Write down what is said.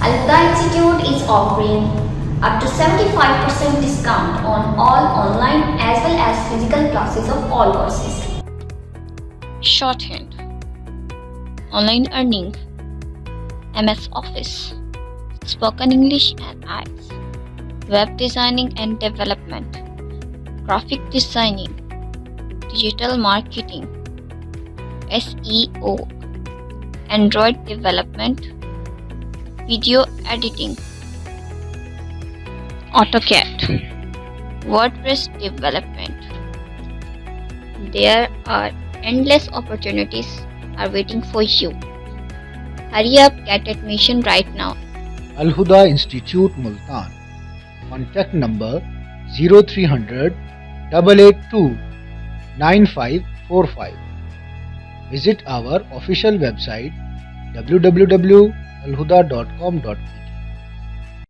Al-Huda Institute is offering up to 75% discount on all online as well as physical classes of all courses. Shorthand, online earning, MS Office, spoken English and IELTS, web designing and development, graphic designing, digital marketing, SEO, Android development, video editing, AutoCAD, WordPress development. There are endless opportunities are waiting for you. Hurry up, get admission right now. Al-Huda Institute Multan. Contact number 0300 882 9545. Visit our official website www.alhuda.com.pk.